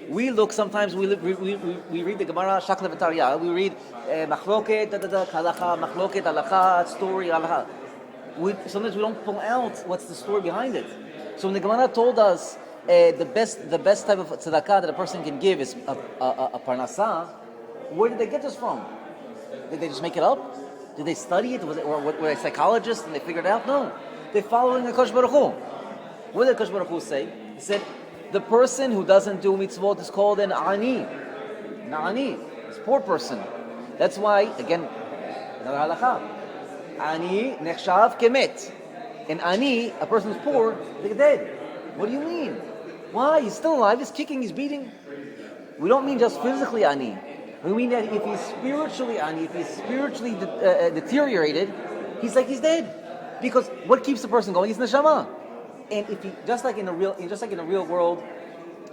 We look sometimes. We read the Gemara Shakla V'Tarya. We read Machloket Halacha, Machloket Halacha, story Halacha. Sometimes we don't pull out what's the story behind it. So when the Gemara told us the best type of tzedakah that a person can give is a parnasah, where did they get this from? Did they just make it up? Did they study it? Or were they psychologists and they figured it out? No. They're following the Kosh Baruch Hu. What did the Kosh Baruch Hu say? He said, the person who doesn't do mitzvot is called an ani. An ani. It's a poor person. That's why, again, another halakha. Ani nechshav kemet. An ani, a person who's poor, they're dead. What do you mean? Why? He's still alive, he's kicking, he's beating. We don't mean just physically ani. We mean that if he's spiritually ani, if he's spiritually deteriorated, he's dead. Because what keeps the person going is neshama. And if he, just like in the real world,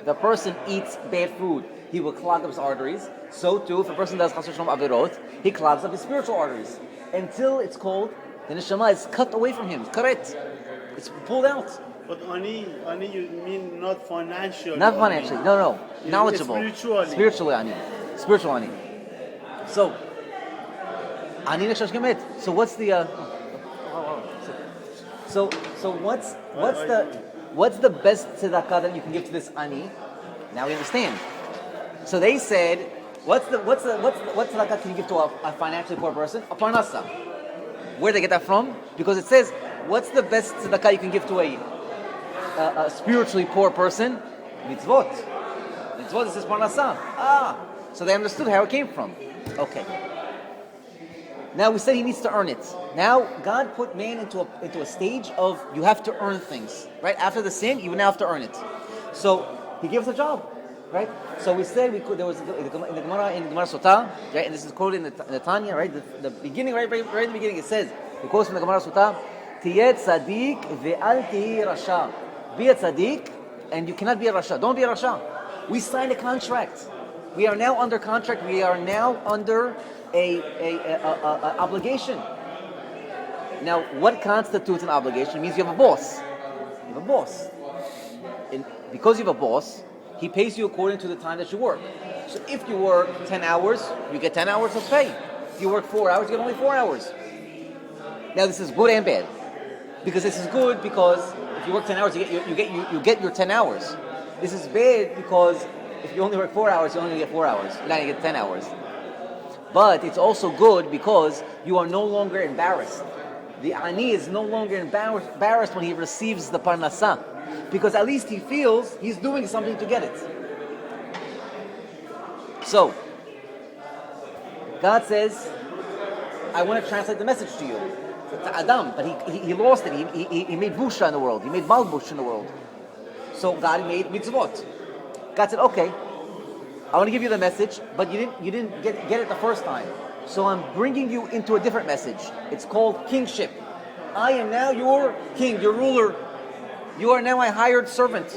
if a person eats bad food, he will clog up his arteries. So too, if a person does chas v'shalom avirot, he clogs up his spiritual arteries. Until it's cold, the neshama is cut away from him. Karet. It's pulled out. But ani you mean not financial? Not financially. No. Knowledgeable. Spiritually ani. Spiritual ani. So, ani nechshav kemet. So what's the? So what's the best tzedakah that you can give to this ani? Now we understand. So they said, what tzedakah can you give to a financially poor person? A parnasa. Where did they get that from? Because it says, what's the best tzedakah you can give to a spiritually poor person? Mitzvot. Mitzvot, it says parnasa. So they understood how it came from. Okay. Now we said he needs to earn it. Now God put man into a stage of you have to earn things. Right? After the sin, you now have to earn it. So he gives a job. Right? So we said there was in the Gemara Sotah, right? And this is quoted in the Tanya, right? The beginning, right in the beginning, it says, it quotes from the Gemara Sotah, Tiyeh tzaddik ve'al tihi rasha. Be a tzaddik, and you cannot be a rasha. Don't be a rasha. We signed a contract. We are now under contract. We are now under a obligation. Now, what constitutes an obligation? It means you have a boss. You have a boss. And because you have a boss, he pays you according to the time that you work. So if you work 10 hours, you get 10 hours of pay. If you work 4 hours, you get only 4 hours. Now this is good and bad. Because this is good because if you work 10 hours, you get your 10 hours. This is bad because if you only work 4 hours, you only get 4 hours. You're not going to get 10 hours. But it's also good because you are no longer embarrassed. The ani is no longer embarrassed when he receives the parnasah. Because at least he feels he's doing something to get it. So, God says, I want to translate the message to you. To Adam, but he lost it. He made busha in the world. He made malbush in the world. So God made mitzvot. God said, okay, I want to give you the message, but you didn't get it the first time. So I'm bringing you into a different message. It's called kingship. I am now your king, your ruler. You are now a hired servant.